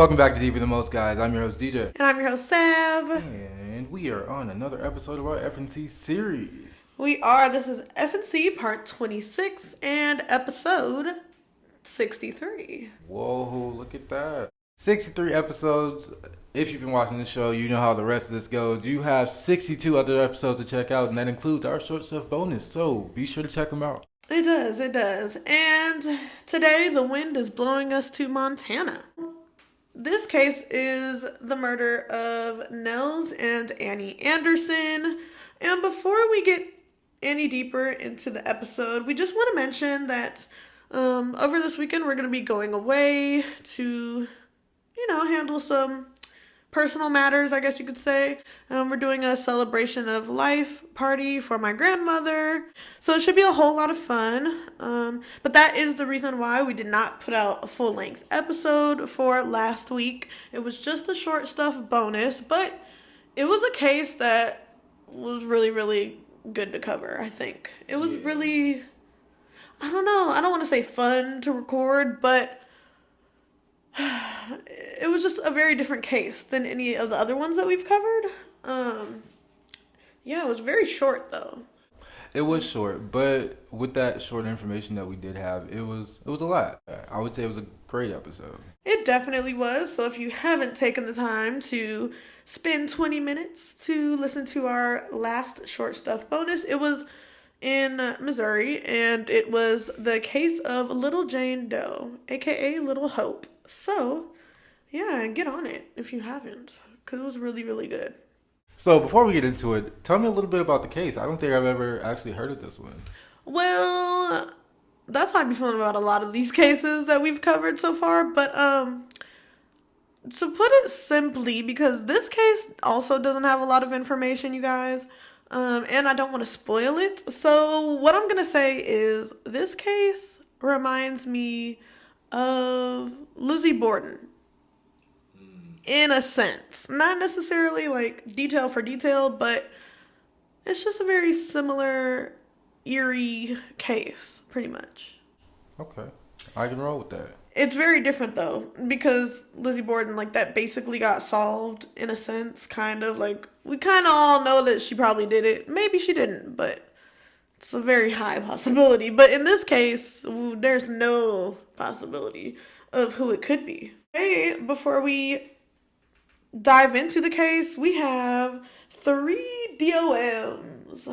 welcome back to Deeper Than Most, guys. I'm your host, DJ. And I'm your host, Sav. And we are on another episode of our FNC series. We are. This is FNC part 26 and episode 63. Whoa, look at that. 63 episodes. If you've been watching the show, you know how the rest of this goes. You have 62 other episodes to check out, and that includes our short stuff bonus. So be sure to check them out. It does. And today the wind is blowing us to Montana. This case is the murder of Nels and Annie Anderson. And before we get any deeper into the episode, we just want to mention that over this weekend we're going to be going away to, handle some personal matters, I guess you could say. We're doing a celebration of life party for my grandmother. So it should be a whole lot of fun. But that is the reason why we did not put out a full-length episode for last week. It was just a short stuff bonus, but it was a case that was really, really good to cover, I think. It was really, I don't want to say fun to record, but it was just a very different case than any of the other ones that we've covered. It was very short though. It was short, but with that short information that we did have, it was a lot. I would say it was a great episode. It definitely was. So if you haven't taken the time to spend 20 minutes to listen to our last short stuff bonus, it was in Missouri, and it was the case of Little Jane Doe, aka Little Hope. So, get on it if you haven't, because it was really, really good. So, before we get into it, tell me a little bit about the case. I don't think I've ever actually heard of this one. Well, that's how I be feeling about a lot of these cases that we've covered so far, but to put it simply, because this case also doesn't have a lot of information, you guys, and I don't want to spoil it. So, what I'm going to say is this case reminds me of Lizzie Borden, in a sense. Not necessarily like detail for detail, but it's just a very similar, eerie case, pretty much. Okay, I can roll with that. It's very different though, because Lizzie Borden, that basically got solved in a sense, kind of. We kind of all know that she probably did it. Maybe she didn't, but it's a very high possibility. But in this case, there's no possibility of who it could be. Hey, before we dive into the case, we have 3 DOMs.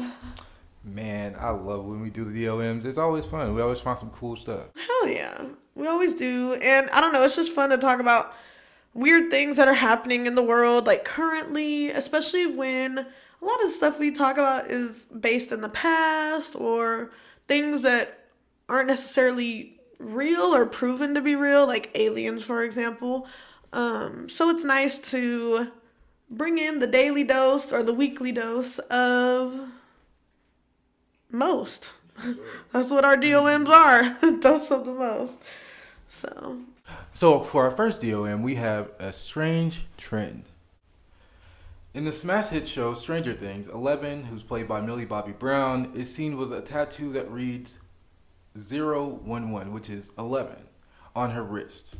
Man, I love when we do the DOMs. It's always fun. We always find some cool stuff. Hell yeah. We always do. And I don't know, it's just fun to talk about weird things that are happening in the world, currently, especially when a lot of the stuff we talk about is based in the past or things that aren't necessarily real or proven to be real, like aliens, for example. So it's nice to bring in the daily dose or the weekly dose of most. That's what our DOMs are. Dose of the most. So for our first DOM, we have a strange trend. In the smash hit show Stranger Things, 11, who's played by Millie Bobby Brown, is seen with a tattoo that reads 011, which is 11, on her wrist.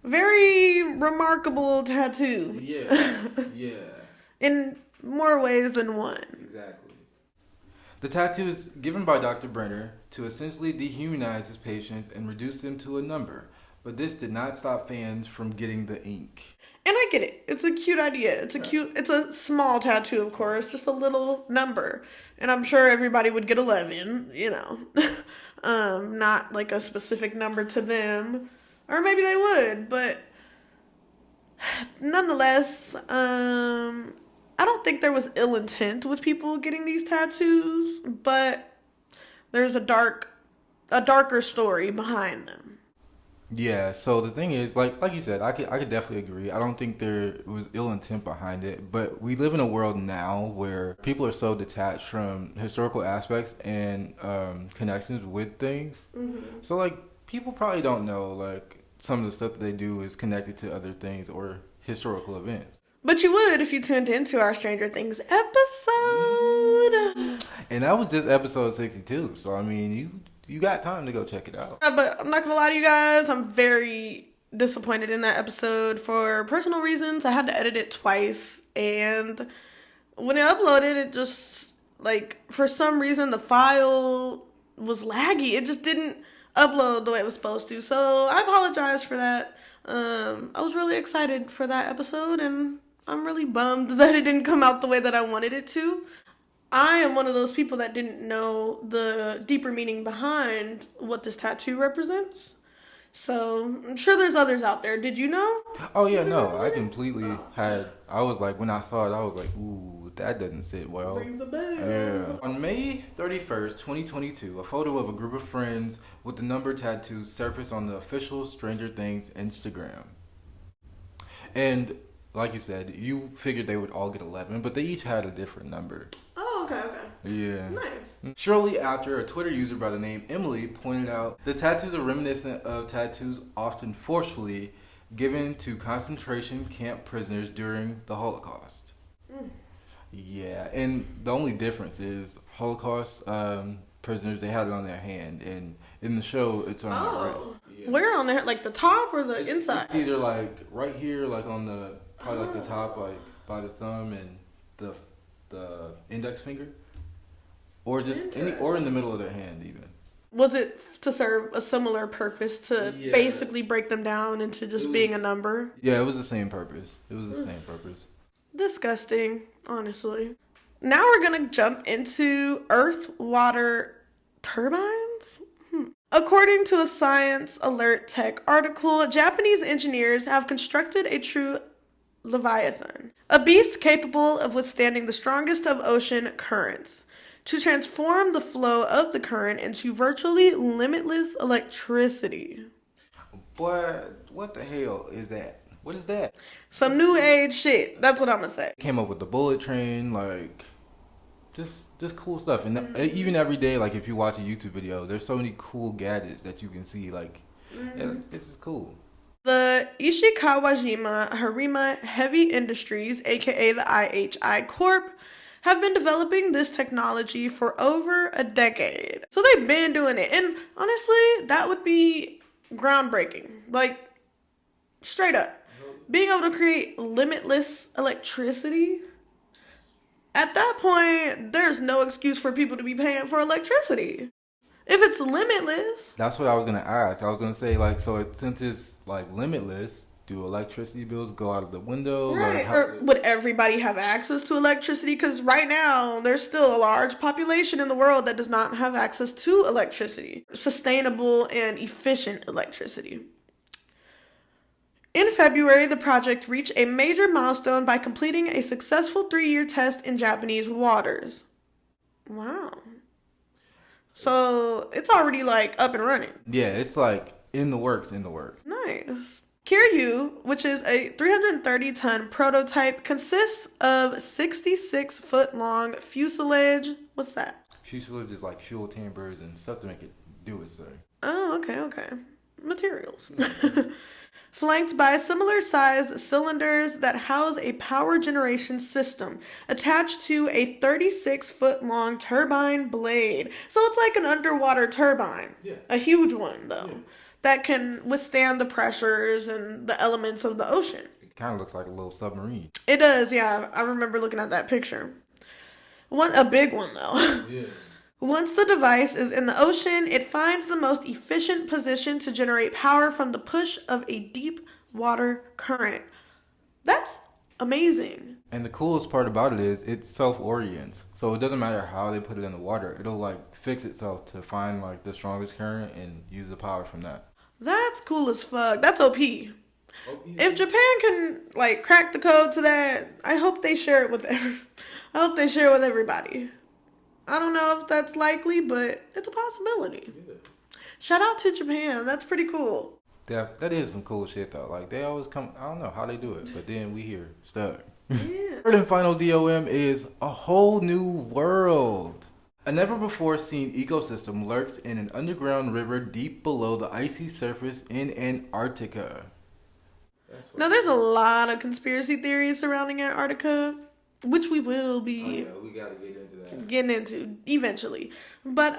Very remarkable tattoo. Yeah. In more ways than one. Exactly. The tattoo is given by Dr. Brenner to essentially dehumanize his patients and reduce them to a number. But this did not stop fans from getting the ink. And I get it. It's a cute idea. It's a small tattoo, of course, just a little number. And I'm sure everybody would get 11, not like a specific number to them. Or maybe they would, but nonetheless, I don't think there was ill intent with people getting these tattoos, but there's a darker story behind them. Yeah, so the thing is, like you said, I could definitely agree. I don't think there was ill intent behind it, but we live in a world now where people are so detached from historical aspects and connections with things. Mm-hmm. So, people probably don't know, some of the stuff that they do is connected to other things or historical events. But you would if you tuned into our Stranger Things episode. And that was just episode 62, so, you got time to go check it out. But I'm not gonna lie to you guys, I'm very disappointed in that episode for personal reasons. I had to edit it twice, and when it uploaded, it just, like, for some reason, the file was laggy. It just didn't upload the way it was supposed to. So I apologize for that. I was really excited for that episode, and I'm really bummed that it didn't come out the way that I wanted it to. I am one of those people that didn't know the deeper meaning behind what this tattoo represents. So I'm sure there's others out there. Did you know? Oh yeah, no, I was like, when I saw it, I was like, ooh, that doesn't sit well. Rings a bell. Yeah. On May 31st, 2022, a photo of a group of friends with the number tattoos surfaced on the official Stranger Things Instagram. And like you said, you figured they would all get 11, but they each had a different number. Oh, okay. Yeah. Nice. Shortly after, a Twitter user by the name Emily pointed out the tattoos are reminiscent of tattoos often forcefully given to concentration camp prisoners during the Holocaust. Yeah, and the only difference is Holocaust prisoners, they had it on their hand, and in the show, it's on their wrist. Yeah. Where on there? Like the top or the inside? It's either like right here, like on the, probably like the top, like by the thumb and the index finger. Or just or in the middle of their hand even. Was it to serve a similar purpose to basically break them down into just being a number? Yeah, it was the same purpose. Disgusting, honestly. Now we're gonna jump into earth water turbines? According to a Science Alert Tech article, Japanese engineers have constructed a true Leviathan, a beast capable of withstanding the strongest of ocean currents, to transform the flow of the current into virtually limitless electricity. Boy, what the hell is that? What is that? Some new age shit. That's what I'm gonna say. Came up with the bullet train, like just cool stuff. And even every day, like if you watch a YouTube video, there's so many cool gadgets that you can see. Like, yeah, this is cool. The Ishikawajima Harima Heavy Industries, aka the IHI Corp, have been developing this technology for over a decade. So they've been doing it. And honestly, that would be groundbreaking. Like, straight up. Being able to create limitless electricity. At that point, there's no excuse for people to be paying for electricity. If it's limitless. That's what I was going to ask. I was going to say, like, since it's, like, limitless, do electricity bills go out of the window? Right. Or would everybody have access to electricity? Because right now, there's still a large population in the world that does not have access to electricity. Sustainable and efficient electricity. In February, the project reached a major milestone by completing a successful 3-year test in Japanese waters. Wow. So, it's already, like, up and running. Yeah, it's, like, in the works. Nice. Kiryu, which is a 330-ton prototype, consists of 66-foot-long fuselage. What's that? Fuselage is like fuel chambers and stuff to make it do its thing. Oh, okay. Materials. Flanked by similar-sized cylinders that house a power generation system attached to a 36-foot-long turbine blade. So it's like an underwater turbine. Yeah. A huge one, though. Yeah. That can withstand the pressures and the elements of the ocean. It kind of looks like a little submarine. It does, yeah. I remember looking at that picture. A big one, though. Yeah. Once the device is in the ocean, it finds the most efficient position to generate power from the push of a deep water current. That's amazing. And the coolest part about it is it self-orients. So it doesn't matter how they put it in the water. It'll like fix itself to find like the strongest current and use the power from that. That's cool as fuck. That's OP. If Japan can like crack the code to that, I hope they share it with everybody. I don't know if that's likely, but it's a possibility. Yeah. Shout out to Japan. That's pretty cool. Yeah, that is some cool shit though. Like they always come. I don't know how they do it, but then we here stuck. Yeah. Third and final DOM is a whole new world. A never-before-seen ecosystem lurks in an underground river deep below the icy surface in Antarctica. Now, there's a lot of conspiracy theories surrounding Antarctica, which we will be we gotta get into that. Getting into eventually. But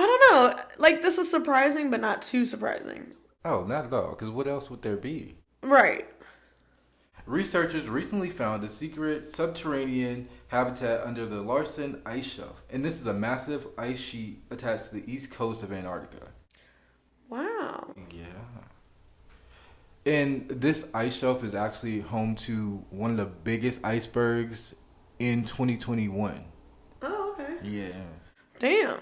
I don't know. Like, this is surprising, but not too surprising. Oh, not at all. Because what else would there be? Right. Researchers recently found a secret subterranean habitat under the Larsen Ice Shelf. And this is a massive ice sheet attached to the east coast of Antarctica. Wow. Yeah. And this ice shelf is actually home to one of the biggest icebergs in 2021. Oh, okay. Yeah. Damn.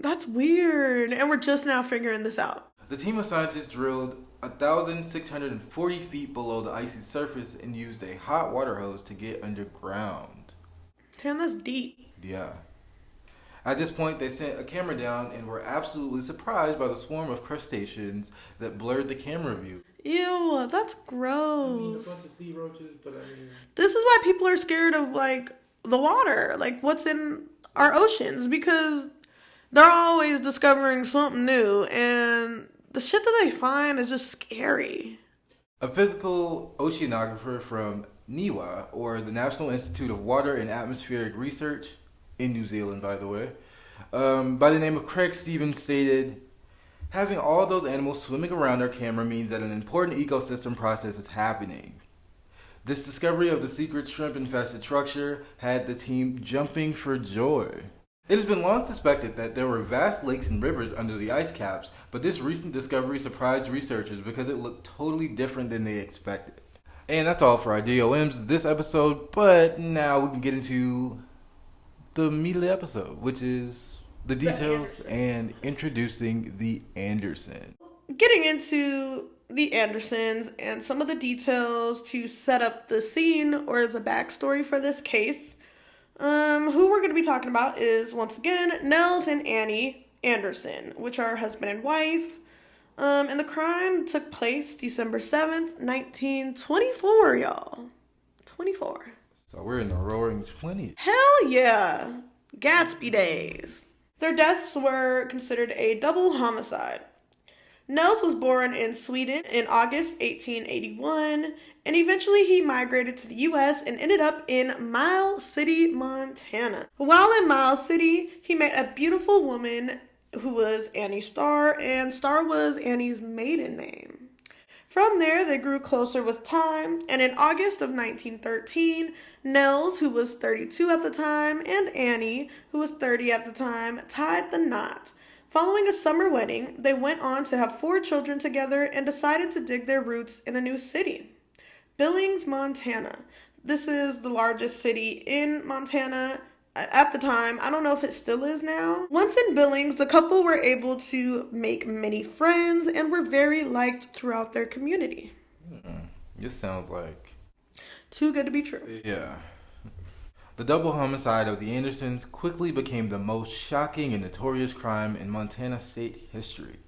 That's weird. And we're just now figuring this out. The team of scientists drilled 1,640 feet below the icy surface and used a hot water hose to get underground. Damn, that's deep. Yeah. At this point, they sent a camera down and were absolutely surprised by the swarm of crustaceans that blurred the camera view. Ew, that's gross. I mean, a bunch of sea roaches, but I mean... This is why people are scared of, like, the water. Like, what's in our oceans. Because they're always discovering something new. And the shit that they find is just scary. A physical oceanographer from NIWA, or the National Institute of Water and Atmospheric Research, in New Zealand, by the way, by the name of Craig Stevens, stated, "Having all those animals swimming around our camera means that an important ecosystem process is happening. This discovery of the secret shrimp-infested structure had the team jumping for joy. It has been long suspected that there were vast lakes and rivers under the ice caps, but this recent discovery surprised researchers because it looked totally different than they expected." And that's all for our DOMs this episode, but now we can get into the meat of the episode, which is the details and introducing the Anderson. Getting into the Andersons and some of the details to set up the scene or the backstory for this case. Who we're going to be talking about is, once again, Nels and Annie Anderson, which are husband and wife. And the crime took place December 7th, 1924, y'all. 24. So we're in the roaring 20s. Hell yeah. Gatsby days. Their deaths were considered a double homicide. Nels was born in Sweden in August 1881, and eventually he migrated to the U.S. and ended up in Miles City, Montana. While in Miles City, he met a beautiful woman who was Annie Starr, and Starr was Annie's maiden name. From there, they grew closer with time, and in August of 1913, Nels, who was 32 at the time, and Annie, who was 30 at the time, tied the knot. Following a summer wedding, they went on to have 4 children together and decided to dig their roots in a new city, Billings, Montana. This is the largest city in Montana at the time. I don't know if it still is now. Once in Billings, the couple were able to make many friends and were very liked throughout their community. This sounds like too good to be true. Yeah. The double homicide of the Andersons quickly became the most shocking and notorious crime in Montana state history.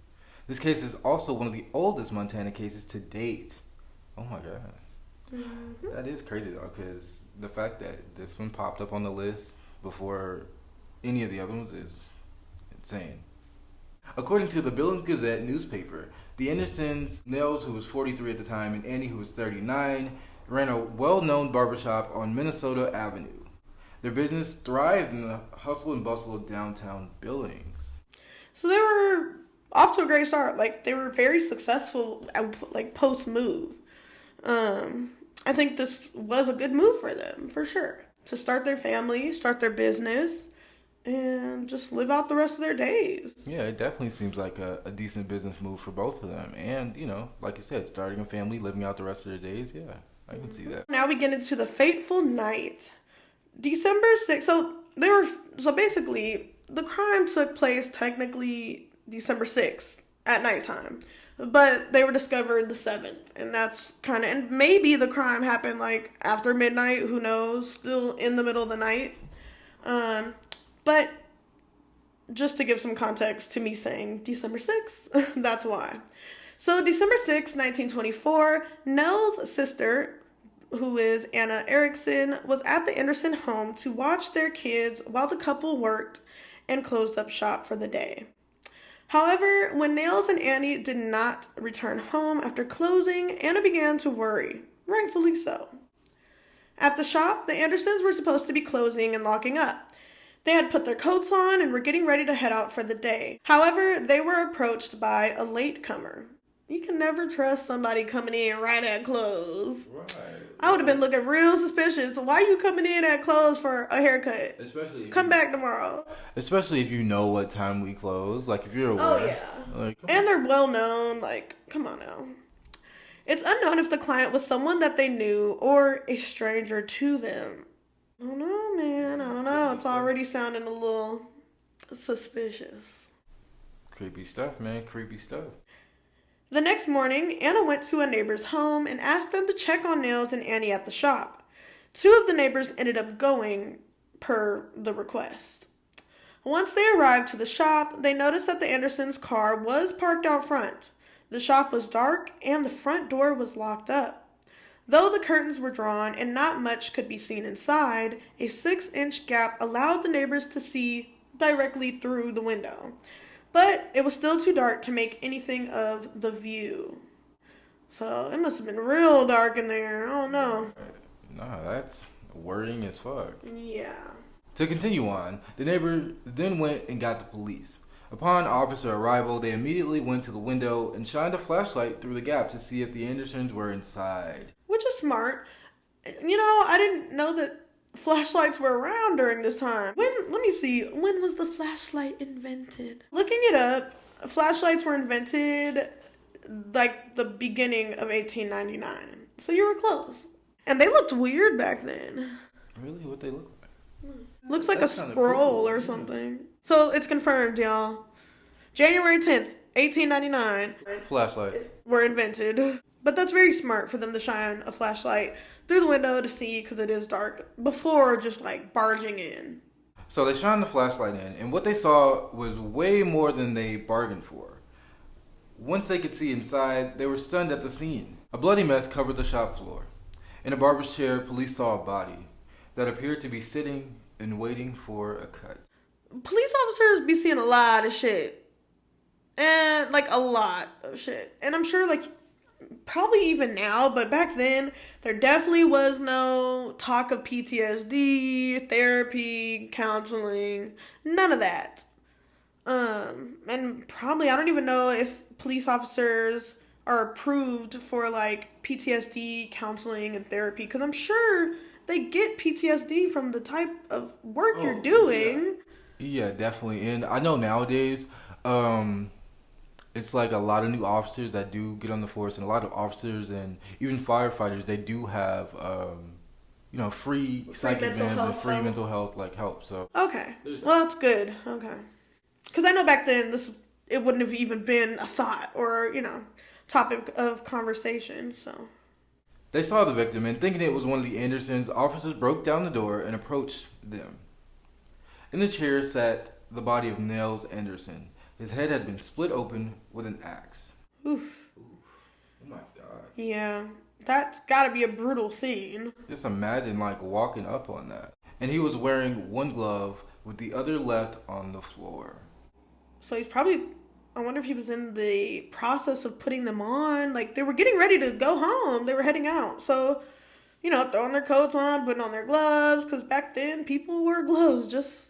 This case is also one of the oldest Montana cases to date. Oh my god. Mm-hmm. That is crazy though, because the fact that this one popped up on the list before any of the other ones is insane. According to the Billings Gazette newspaper, the Andersons, Nels, who was 43 at the time, and Annie, who was 39, ran a well-known barbershop on Minnesota Avenue. Their business thrived in the hustle and bustle of downtown Billings. So they were off to a great start. Like, they were very successful, like, post-move. I think this was a good move for them, for sure. To start their family, start their business, and just live out the rest of their days. Yeah, it definitely seems like a decent business move for both of them. And, you know, like you said, starting a family, living out the rest of their days, yeah, I can see that. Now we get into the fateful night. December 6th, so basically, the crime took place technically December 6th at nighttime. But they were discovered the 7th, and that's kind of, and maybe the crime happened like after midnight, who knows, still in the middle of the night. But just to give some context to me saying December 6th, that's why. So December 6th, 1924, Nell's sister, who is Anna Erickson, was at the Anderson home to watch their kids while the couple worked and closed up shop for the day. However, when Nels and Annie did not return home after closing, Anna began to worry, rightfully so. At the shop, the Andersons were supposed to be closing and locking up. They had put their coats on and were getting ready to head out for the day. However, they were approached by a latecomer. You can never trust somebody coming in right at close. Right. I would have been looking real suspicious. Why are you coming in at close for a haircut? Especially come back tomorrow. Especially if you know what time we close. Like, if you're aware. Oh, yeah. And they're well known. Like, come on now. It's unknown if the client was someone that they knew or a stranger to them. I don't know, man. I don't know. It's already sounding a little suspicious. Creepy stuff, man. Creepy stuff. The next morning, Anna went to a neighbor's home and asked them to check on Nels and Annie at the shop. 2 of the neighbors ended up going per the request. Once they arrived to the shop, they noticed that the Andersons' car was parked out front. The shop was dark and the front door was locked up. Though the curtains were drawn and not much could be seen inside, a 6-inch gap allowed the neighbors to see directly through the window. But it was still too dark to make anything of the view. So it must have been real dark in there. I don't know. Nah, that's worrying as fuck. Yeah. To continue on, the neighbor then went and got the police. Upon officer arrival, they immediately went to the window and shined a flashlight through the gap to see if the Andersons were inside. Which is smart. You know, I didn't know that flashlights were around during this time. Let me see, when was the flashlight invented? Looking it up, flashlights were invented like the beginning of 1899. So you were close. And they looked weird back then. Really? What they look like? Looks like that's a scroll or something. So it's confirmed, y'all. January 10th, 1899. Flashlights were invented. But that's very smart for them to shine a flashlight through the window to see because it is dark before just like barging in. So they shined the flashlight in, and what they saw was way more than they bargained for. Once they could see inside, they were stunned at the scene. A bloody mess covered the shop floor. In a barber's chair, police saw a body that appeared to be sitting and waiting for a cut. Police officers be seeing a lot of shit. And like a lot of shit. And I'm sure like probably even now, but back then there definitely was no talk of PTSD, therapy, counseling, none of that. And probably I don't even know if police officers are approved for like PTSD counseling and therapy, because I'm sure they get PTSD from the type of work you're doing. Yeah, definitely. And I know nowadays it's like a lot of new officers that do get on the force, and a lot of officers and even firefighters, they do have free psychic exams and free mental health like help. So okay, well that's good. Okay, because I know back then it wouldn't have even been a thought or topic of conversation. So they saw the victim, and thinking it was one of the Andersons, officers broke down the door and approached them. In the chair sat the body of Nels Anderson. His head had been split open with an axe. Oof. Oh my God. Yeah, that's gotta be a brutal scene. Just imagine like walking up on that. And he was wearing one glove with the other left on the floor. So he's probably, I wonder if he was in the process of putting them on. Like they were getting ready to go home. They were heading out. So, throwing their coats on, putting on their gloves. Because back then people wore gloves just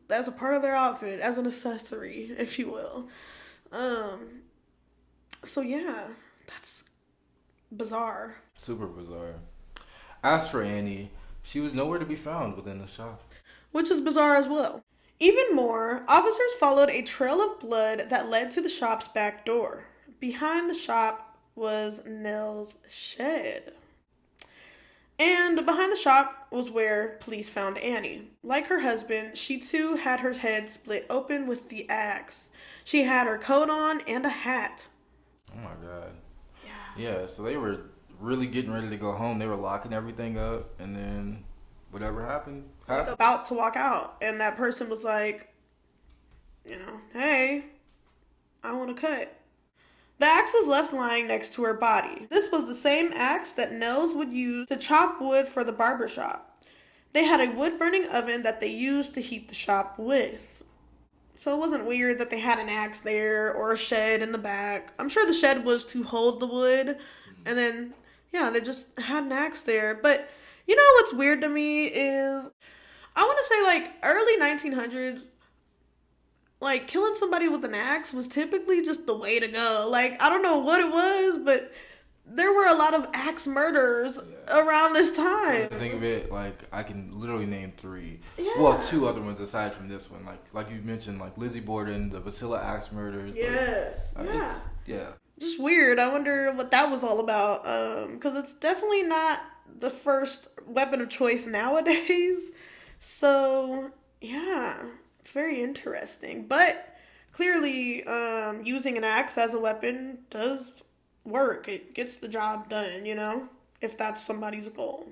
as a part of their outfit, as an accessory, if you will. So yeah, that's bizarre. Super bizarre. As for Annie, she was nowhere to be found within the shop. Which is bizarre as well. Even more, officers followed a trail of blood that led to the shop's back door. Behind the shop was Nels' shed. And behind the shop was where police found Annie. Like her husband, she too had her head split open with the axe. She had her coat on and a hat. Oh my God. Yeah, so they were really getting ready to go home. They were locking everything up, and then whatever happened. About to walk out, and that person was like, hey, I want to cut. The axe was left lying next to her body. This was the same axe that Nels would use to chop wood for the barber shop. They had a wood-burning oven that they used to heat the shop with. So it wasn't weird that they had an axe there or a shed in the back. I'm sure the shed was to hold the wood. And then, they just had an axe there. But you know what's weird to me is I want to say like early 1900s, like killing somebody with an axe was typically just the way to go. Like I don't know what it was, but there were a lot of axe murders around this time. Think of it, like I can literally name three. Yeah. Well, two other ones aside from this one. Like you mentioned, like Lizzie Borden, the Vasilla axe murders. Yes. Yeah. Just weird. I wonder what that was all about. Because it's definitely not the first weapon of choice nowadays. So yeah, it's very interesting. But clearly, using an axe as a weapon does work. It gets the job done, if that's somebody's goal.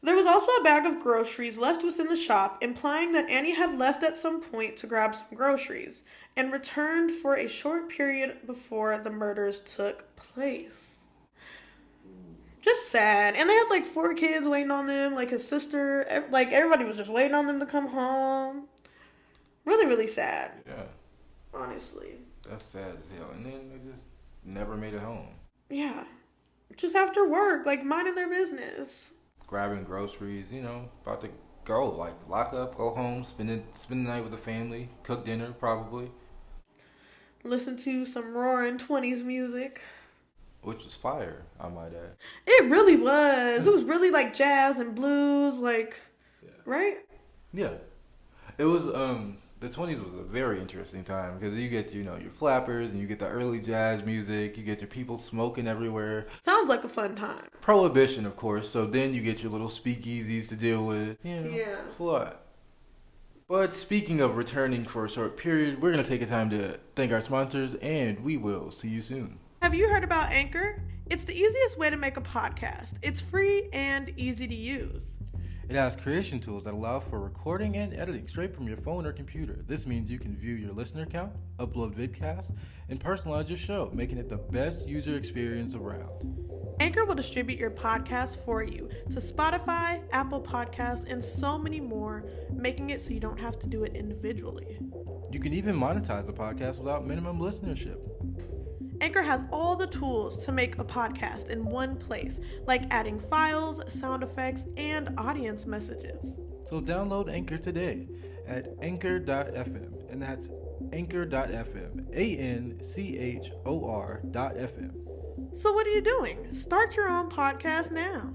There was also a bag of groceries left within the shop, implying that Annie had left at some point to grab some groceries and returned for a short period before the murders took place. Just sad. And they had like 4 kids waiting on them, like his sister, like everybody was just waiting on them to come home. Really, really sad. Yeah. Honestly. That's sad as hell. And then they just never made it home. Yeah. Just after work, like minding their business. Grabbing groceries, about to go. Like lock up, go home, spend the night with the family, cook dinner probably. Listen to some roaring 20s music. Which was fire, I might add. It really was. It was really like jazz and blues, right? Yeah. It was, the 20s was a very interesting time because you get, your flappers and you get the early jazz music, you get your people smoking everywhere. Sounds like a fun time. Prohibition, of course, so then you get your little speakeasies to deal with. Yeah. It's a lot. But speaking of returning for a short period, we're going to take a time to thank our sponsors and we will see you soon. Have you heard about Anchor? It's the easiest way to make a podcast. It's free and easy to use. It has creation tools that allow for recording and editing straight from your phone or computer. This means you can view your listener count, upload vidcasts, and personalize your show, making it the best user experience around. Anchor will distribute your podcast for you to Spotify, Apple Podcasts, and so many more, making it so you don't have to do it individually. You can even monetize the podcast without minimum listenership. Anchor has all the tools to make a podcast in one place, like adding files, sound effects, and audience messages. So download Anchor today at anchor.fm, and that's anchor.fm, ANCHOR.fm. So what are you doing? Start your own podcast now.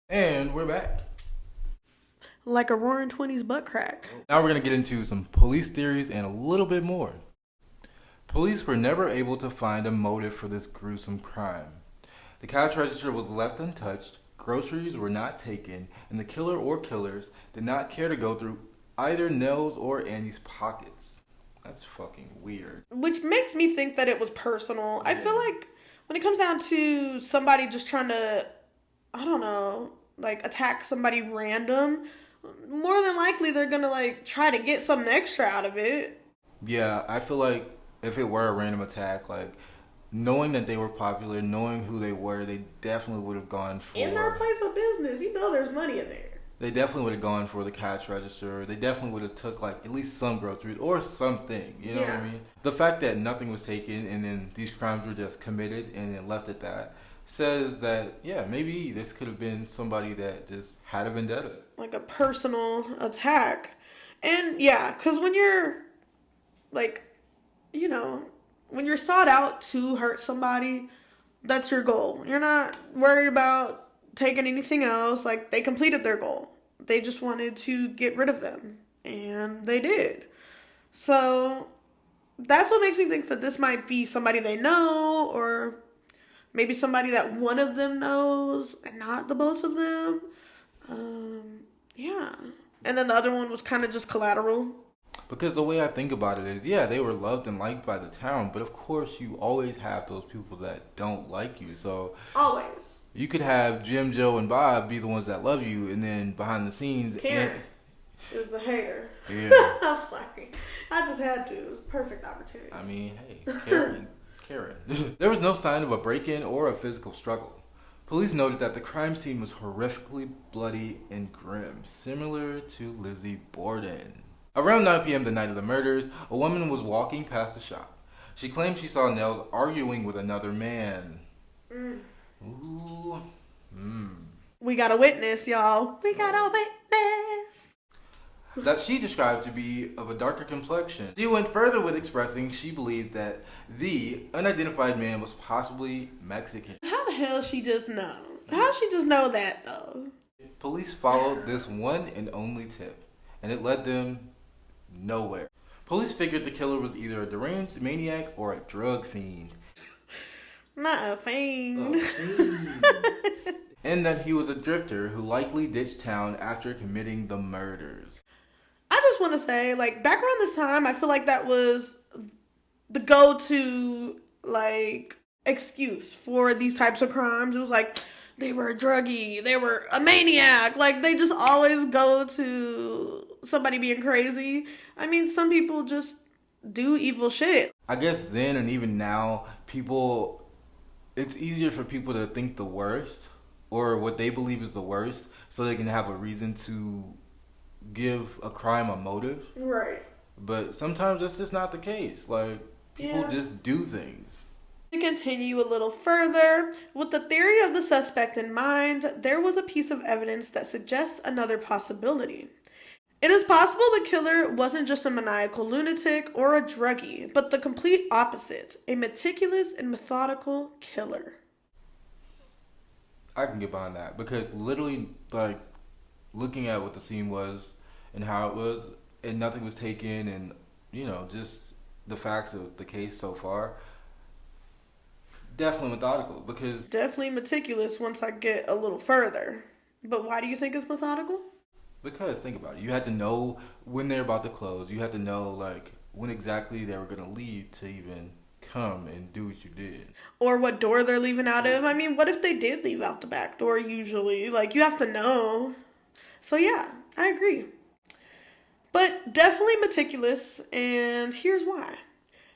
And we're back. Like a roaring 20s butt crack. Now we're going to get into some police theories and a little bit more. Police were never able to find a motive for this gruesome crime. The cash register was left untouched, groceries were not taken, and the killer or killers did not care to go through either Nels or Annie's pockets. That's fucking weird. Which makes me think that it was personal. I feel like when it comes down to somebody just trying to, I don't know, attack somebody random, more than likely they're gonna try to get something extra out of it. Yeah, I feel like if it were a random attack, knowing that they were popular, knowing who they were, they definitely would have gone for... In their place of business, there's money in there. They definitely would have gone for the cash register. They definitely would have took at least some groceries or something. You know what I mean? The fact that nothing was taken and then these crimes were just committed and then left at that says that, maybe this could have been somebody that just had a vendetta. Like a personal attack. And because when you're when you're sought out to hurt somebody, that's your goal. You're not worried about taking anything else. They completed their goal. They just wanted to get rid of them. And they did. So that's what makes me think that this might be somebody they know, or maybe somebody that one of them knows and not the both of them. And then the other one was kind of just collateral. Because the way I think about it is, they were loved and liked by the town, but of course you always have those people that don't like you. So always. You could have Jim, Joe, and Bob be the ones that love you, and then behind the scenes... Karen is the hater. Yeah. I'm sorry. I just had to. It was a perfect opportunity. I mean, hey, Karen. There was no sign of a break-in or a physical struggle. Police noted that the crime scene was horrifically bloody and grim, similar to Lizzie Borden. Around 9 p.m. the night of the murders, a woman was walking past the shop. She claimed she saw Nels arguing with another man. Ooh, We got a witness, y'all. We got a witness. That she described to be of a darker complexion. She went further with expressing she believed that the unidentified man was possibly Mexican. How the hell she just know? How she just know that, though? Police followed this one and only tip, and it led them nowhere. Police figured the killer was either a deranged maniac or a drug fiend. Not a fiend. And that he was a drifter who likely ditched town after committing the murders. I just want to say, like, back around this time, I feel like that was the go-to, like, excuse for these types of crimes. It was like, they were a druggie, they were a maniac. Like, they just always go to somebody being crazy. I mean, some people just do evil shit. I guess then and even now, it's easier for people to think the worst or what they believe is the worst so they can have a reason to give a crime a motive. Right. But sometimes that's just not the case. Like, people just do things. To continue a little further, with the theory of the suspect in mind, there was a piece of evidence that suggests another possibility. It is possible the killer wasn't just a maniacal lunatic or a druggie, but the complete opposite, a meticulous and methodical killer. I can get behind that because literally, like, looking at what the scene was and how it was, and nothing was taken, and, you know, just the facts of the case so far, definitely methodical because... Definitely meticulous once I get a little further. But why do you think it's methodical? Because, think about it, you had to know when they're about to close. You had to know, like, when exactly they were going to leave to even come and do what you did. Or what door they're leaving out of. I mean, what if they did leave out the back door usually? Like, you have to know. So, yeah, I agree. But definitely meticulous, and here's why.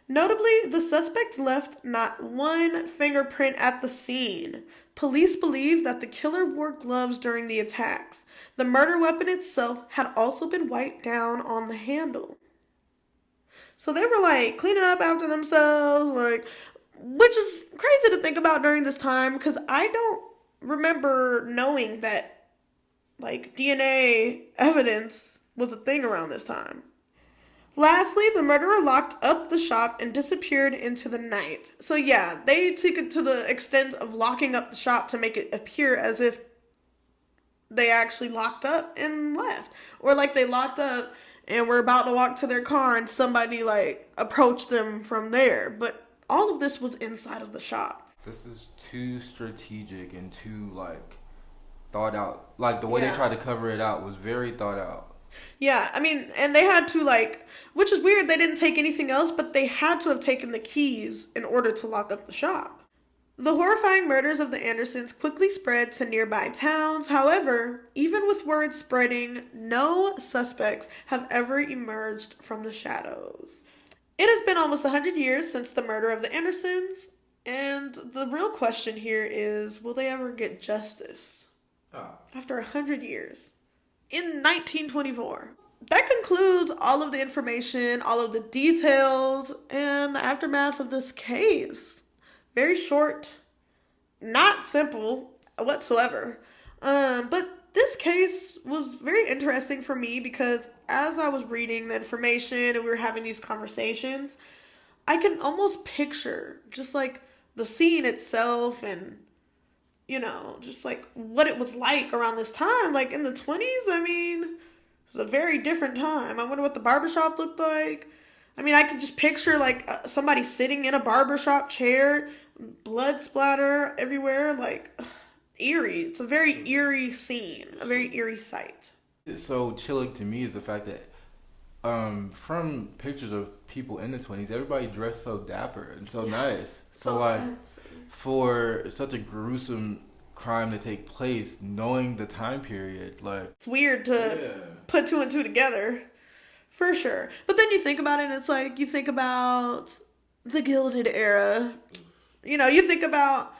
Notably, the suspect left not one fingerprint at the scene. Police believe that the killer wore gloves during the attacks. The murder weapon itself had also been wiped down on the handle. So they were like cleaning up after themselves, like, which is crazy to think about during this time because I don't remember knowing that like DNA evidence was a thing around this time. Lastly, the murderer locked up the shop and disappeared into the night. So yeah, they took it to the extent of locking up the shop to make it appear as if they actually locked up and left. Or like they locked up and were about to walk to their car and somebody like approached them from there. But all of this was inside of the shop. This is too strategic and too like thought out. Like the way they tried to cover it out was very thought out. Yeah, I mean, and they had to like, which is weird, they didn't take anything else, but they had to have taken the keys in order to lock up the shop. The horrifying murders of the Andersons quickly spread to nearby towns. However, even with word spreading, no suspects have ever emerged from the shadows. It has been almost 100 years since the murder of the Andersons, and the real question here is, will they ever get justice? After 100 years. In 1924. That concludes all of the information, all of the details, and the aftermath of this case. Very short, not simple whatsoever. But this case was very interesting for me because as I was reading the information and we were having these conversations, I can almost picture just like the scene itself and, you know, just like what it was like around this time. Like in the 20s, I mean, it was a very different time. I wonder what the barbershop looked like. I mean, I could just picture like somebody sitting in a barbershop chair, blood splatter everywhere, like eerie. It's a very eerie scene, a very eerie sight. It's so chilling to me is the fact that from pictures of people in the 20s, everybody dressed so dapper and so nice. So like for such a gruesome crime to take place, knowing the time period, like it's weird to put two and two together. For sure. But then you think about it and it's like, you think about the Gilded Era. You know, you think about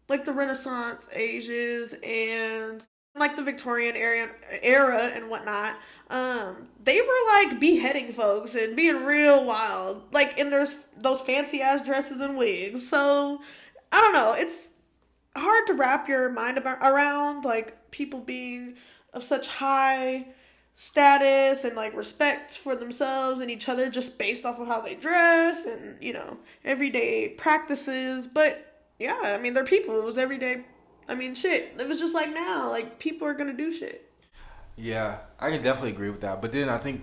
like the Renaissance ages and like the Victorian era and whatnot. They were like beheading folks and being real wild, like in those fancy ass dresses and wigs. So I don't know. hard to wrap your mind around, like people being of such high status and like respect for themselves and each other just based off of how they dress and everyday practices. But yeah, I mean, they're people. It was everyday. I mean, shit. It was just like now, like people are gonna do shit. Yeah, I can definitely agree with that. But then I think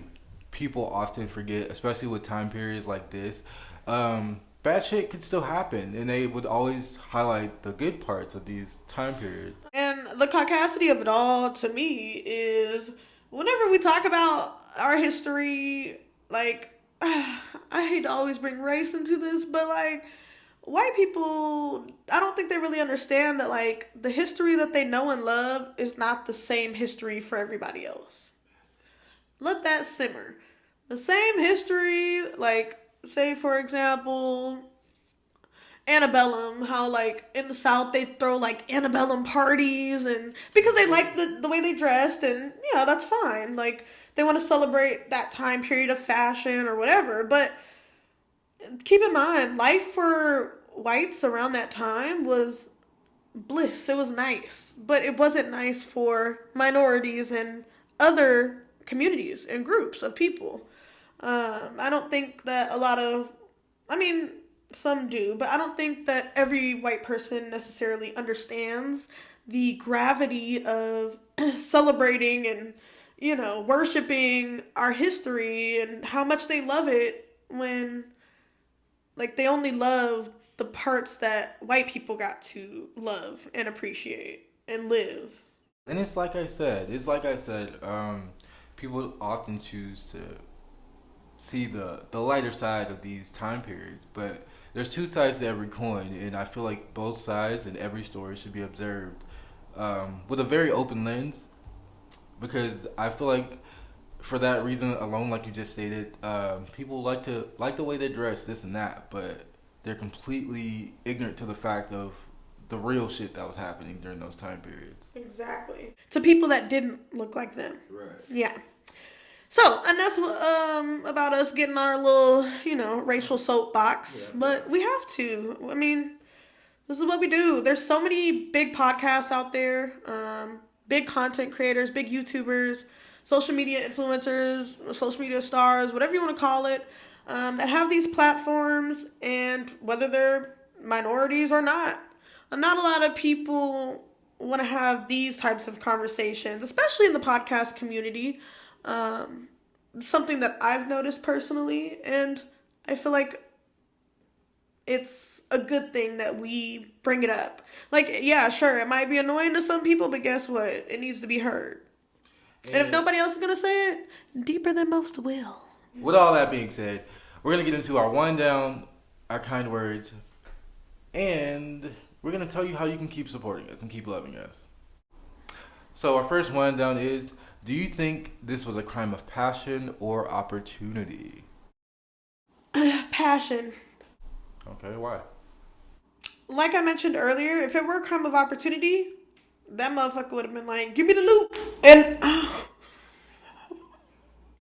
people often forget, especially with time periods like this, bad shit could still happen, and they would always highlight the good parts of these time periods. And the caucasity of it all to me is whenever we talk about our history, like, I hate to always bring race into this, but like, white people, I don't think they really understand that, like, the history that they know and love is not the same history for everybody else. Let that simmer. The same history, like, say, for example, antebellum, how like in the South they throw like antebellum parties, and because they like the way they dressed, and that's fine, like they want to celebrate that time period of fashion or whatever. But keep in mind, life for whites around that time was bliss. It was nice, but it wasn't nice for minorities and other communities and groups of people. I don't think that a lot of, I mean, some do, but I don't think that every white person necessarily understands the gravity of celebrating and, worshiping our history and how much they love it when, like, they only love the parts that white people got to love and appreciate and live. And people often choose to see the lighter side of these time periods, but there's two sides to every coin, and I feel like both sides and every story should be observed with a very open lens, because I feel like for that reason alone, like you just stated, people like the way they dress, this and that, but they're completely ignorant to the fact of the real shit that was happening during those time periods. Exactly. To people that didn't look like them. Right. Yeah. So, enough about us getting our little, racial soapbox. Yeah. But we have to. I mean, this is what we do. There's so many big podcasts out there, big content creators, big YouTubers, social media influencers, social media stars, whatever you want to call it, that have these platforms, and whether they're minorities or not a lot of people want to have these types of conversations, especially in the podcast community. Something that I've noticed personally, and I feel like it's a good thing that we bring it up. Like, yeah, sure, it might be annoying to some people, but guess what? It needs to be heard. And if nobody else is going to say it, deeper than most will. With all that being said, we're going to get into our wind down, our kind words, and we're going to tell you how you can keep supporting us and keep loving us. So our first wind down is, do you think this was a crime of passion or opportunity? Passion. Okay, why? Like I mentioned earlier, if it were a crime of opportunity, that motherfucker would have been like, give me the loot. And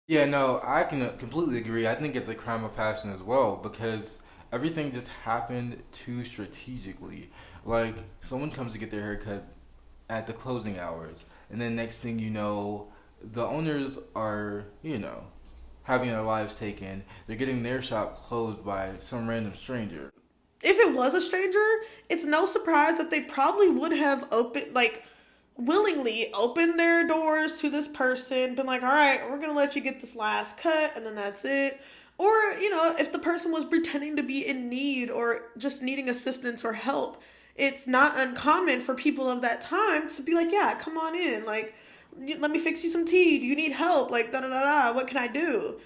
yeah, no, I can completely agree. I think it's a crime of passion as well, because everything just happened too strategically. Like, someone comes to get their haircut at the closing hours, and then next thing you know, the owners are, having their lives taken. They're getting their shop closed by some random stranger. If it was a stranger, it's no surprise that they probably would have willingly opened their doors to this person, been like, all right, we're going to let you get this last cut, and then that's it. Or, if the person was pretending to be in need or just needing assistance or help, it's not uncommon for people of that time to be like, yeah, come on in. Like, let me fix you some tea. Do you need help? Like, da-da-da-da. What can I do?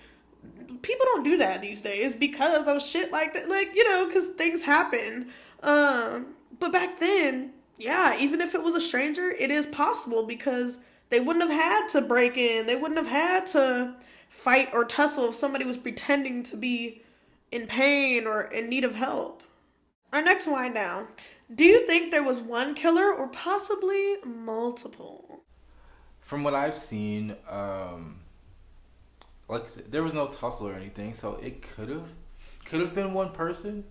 People don't do that these days because of shit like that. Like, because things happen. But back then, yeah, even if it was a stranger, it is possible because they wouldn't have had to break in. They wouldn't have had to fight or tussle if somebody was pretending to be in pain or in need of help. Our next wind down. Do you think there was one killer or possibly multiple? From what I've seen, like I said, there was no tussle or anything, so it could have been one person.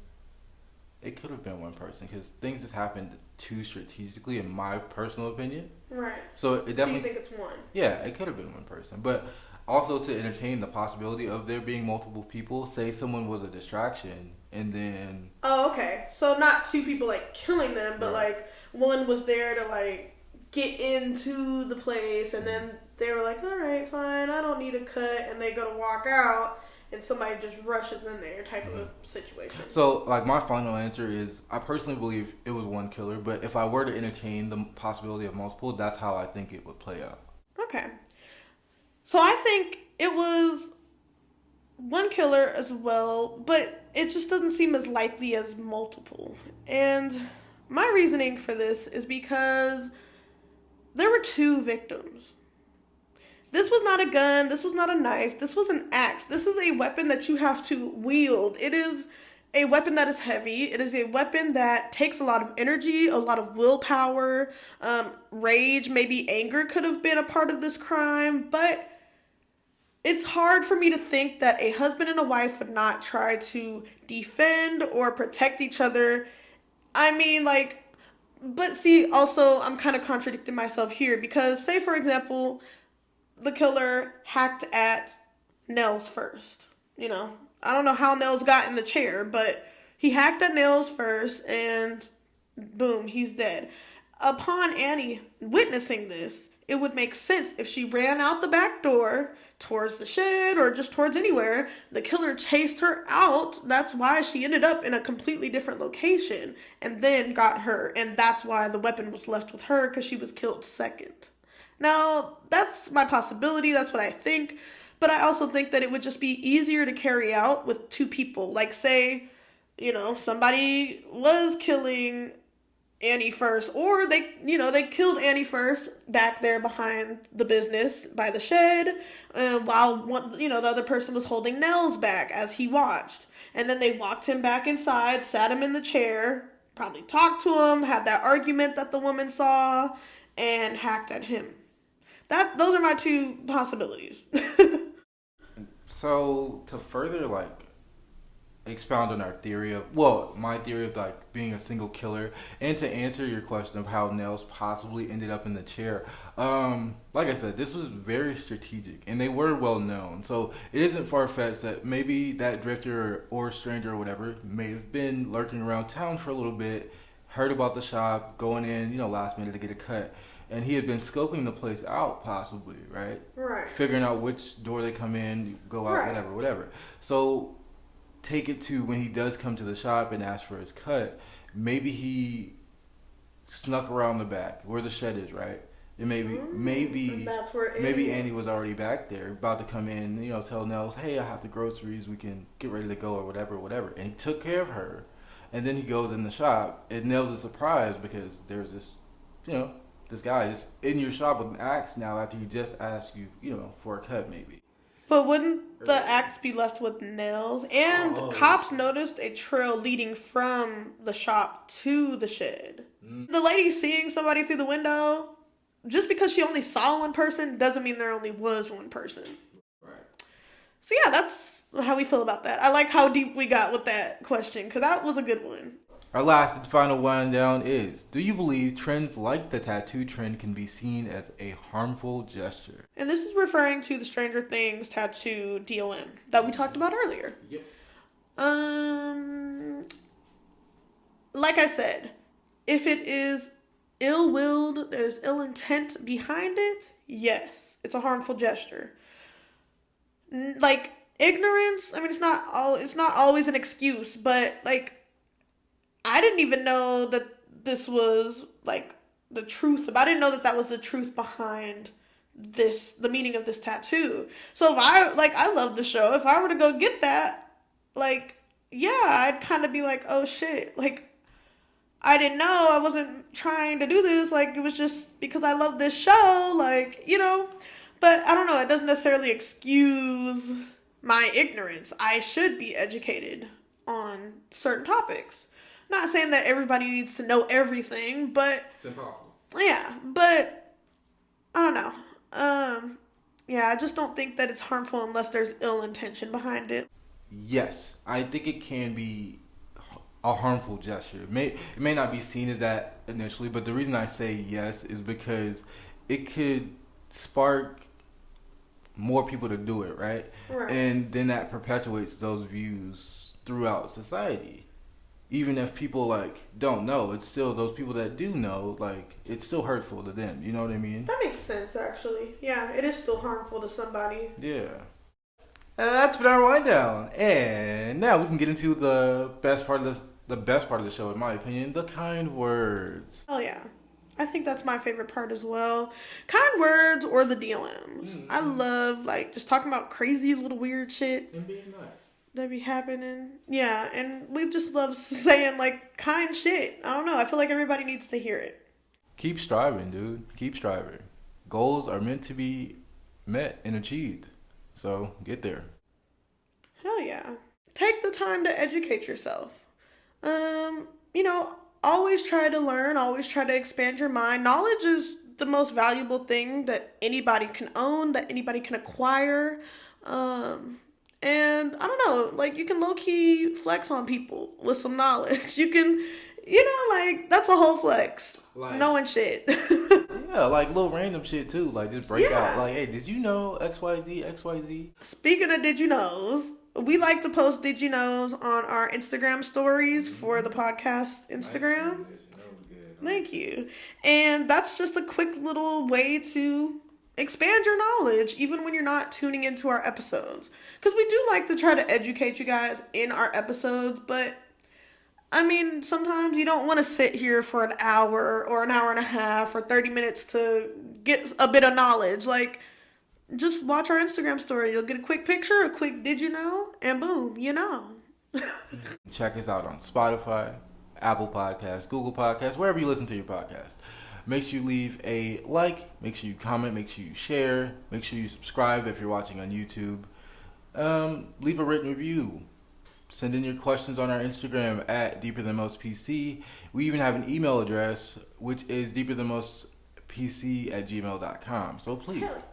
it could have been one person because things just happened too strategically, in my personal opinion. Right. So it definitely. So you think it's one? Yeah, it could have been one person, but also to entertain the possibility of there being multiple people. Say someone was a distraction, and then. Oh, okay. So not two people like killing them, but Right. like one was there to like get into the place, and then they were like, "All right, fine, I don't need a cut," and they go to walk out, and somebody just rushes in there, type of a situation. So, like, my final answer is I personally believe it was one killer, but if I were to entertain the possibility of multiple, that's how I think it would play out. Okay. So I think it was one killer as well, but it just doesn't seem as likely as multiple. And my reasoning for this is because there were two victims. This was not a gun. This was not a knife. This was an axe. This is a weapon that you have to wield. It is a weapon that is heavy. It is a weapon that takes a lot of energy, a lot of willpower, rage, maybe anger could have been a part of this crime. But it's hard for me to think that a husband and a wife would not try to defend or protect each other. I mean, like, but see, also, I'm kind of contradicting myself here because, say, for example, the killer hacked at Nels first. You know, I don't know how Nels got in the chair, but he hacked at Nels first and boom, he's dead. Upon Annie witnessing this, it would make sense if she ran out the back door towards the shed or just towards anywhere. The killer chased her out. That's why she ended up in a completely different location and then got her. And that's why the weapon was left with her, because she was killed second. Now, that's my possibility. That's what I think. But I also think that it would just be easier to carry out with two people. Like, say, you know, somebody was killing Annie first, or they killed Annie first back there behind the business by the shed, while the other person was holding Nels back as he watched. And then they walked him back inside, sat him in the chair, probably talked to him, had that argument that the woman saw, and hacked at him. Those are my two possibilities. So, to further, like, expound on our theory of, my theory of, like, being a single killer, and to answer your question of how Nels possibly ended up in the chair, like I said, this was very strategic, and they were well known, so it isn't far-fetched that maybe that drifter or stranger or whatever may have been lurking around town for a little bit, heard about the shop, going in, last minute to get a cut. And he had been scoping the place out, possibly, right? Right. Figuring out which door they come in, go out, Right. whatever. So, take it to when he does come to the shop and ask for his cut, maybe he snuck around the back, where the shed is, right? And maybe that's where Annie was already back there, about to come in, tell Nels, hey, I have the groceries, we can get ready to go, or whatever. And he took care of her. And then he goes in the shop, and Nels is surprised because there's this, this guy is in your shop with an axe now after he just asked you, for a cut maybe. But wouldn't the axe be left with Nels? And cops noticed a trail leading from the shop to the shed. The lady seeing somebody through the window, just because she only saw one person doesn't mean there only was one person. Right. So yeah, that's how we feel about that. I like how deep we got with that question, because that was a good one. Our last and final one down is, do you believe trends like the tattoo trend can be seen as a harmful gesture? And this is referring to the Stranger Things tattoo DOM that we talked about earlier. Yep. Like I said, if it is ill-willed, there's ill intent behind it, yes, it's a harmful gesture. Like, ignorance, I mean, it's not always an excuse, but, like, I didn't even know that this was, like, the truth. I didn't know that was the truth behind the meaning of this tattoo. So if I love the show. If I were to go get that, like, yeah, I'd kind of be like, oh shit. Like, I didn't know. I wasn't trying to do this. Like, it was just because I love this show. Like, But I don't know. It doesn't necessarily excuse my ignorance. I should be educated on certain topics. Not saying that everybody needs to know everything, but It's impossible. Yeah, but I don't know. I just don't think that it's harmful unless there's ill intention behind it. Yes, I think it can be a harmful gesture. It may not be seen as that initially, but the reason I say yes is because it could spark more people to do it, right? And then that perpetuates those views throughout society. Even if people like don't know, it's still those people that do know, like it's still hurtful to them. You know what I mean? That makes sense, actually. Yeah, it is still harmful to somebody. Yeah. That's been our wind down, and now we can get into the best part of the show, in my opinion, the kind words. Oh yeah, I think that's my favorite part as well. Kind words or the DMs. Mm-hmm. I love like just talking about crazy little weird shit and being nice. That be happening. Yeah, and we just love saying like kind shit. I don't know. I feel like everybody needs to hear it. Keep striving, dude. Keep striving. Goals are meant to be met and achieved. So get there. Hell yeah. Take the time to educate yourself. Always try to learn. Always try to expand your mind. Knowledge is the most valuable thing that anybody can own, that anybody can acquire. And I don't know, like you can low-key flex on people with some knowledge. You can, that's a whole flex. Like, knowing shit. Yeah, like little random shit too. Like just break out. Like, hey, did you know XYZ? Speaking of did you knows, we like to post did you knows on our Instagram stories for the podcast Instagram. Thank you. And that's just a quick little way to expand your knowledge, even when you're not tuning into our episodes. Because we do like to try to educate you guys in our episodes, but I mean, sometimes you don't want to sit here for an hour or an hour and a half or 30 minutes to get a bit of knowledge. Like, just watch our Instagram story. You'll get a quick picture, a quick did you know, and boom, you know. Check us out on Spotify, Apple Podcasts, Google Podcasts, wherever you listen to your podcast. Make sure you leave a like, make sure you comment, make sure you share, make sure you subscribe if you're watching on YouTube. Leave a written review. Send in your questions on our Instagram at deeperthanmostpc. We even have an email address, which is deeperthanmostpc@gmail.com. So please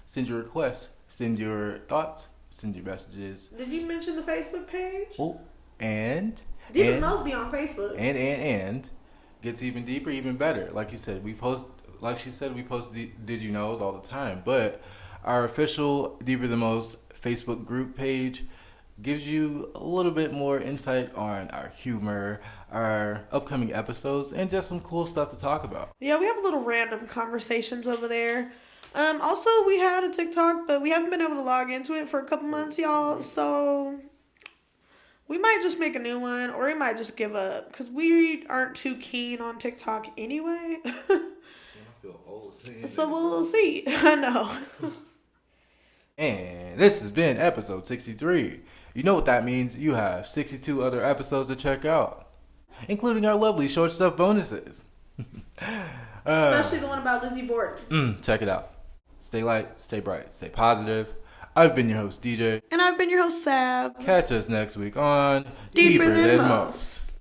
send your requests, send your thoughts, send your messages. Did you mention the Facebook page? Oh, and Deeper Than Most be on Facebook. And gets even deeper, even better. Like you said, we post Did You Knows all the time. But our official Deeper Than Most Facebook group page gives you a little bit more insight on our humor, our upcoming episodes, and just some cool stuff to talk about. Yeah, we have little random conversations over there. Also, we had a TikTok, but we haven't been able to log into it for a couple months, y'all. So we might just make a new one, or we might just give up, because we aren't too keen on TikTok anyway. I feel old saying so we'll see. I know. And this has been episode 63. You know what that means. You have 62 other episodes to check out, including our lovely short stuff bonuses. Especially the one about Lizzie Borden. Check it out. Stay light, stay bright, stay positive. I've been your host, DJ. And I've been your host, Sab. Catch us next week on Deeper Than Most.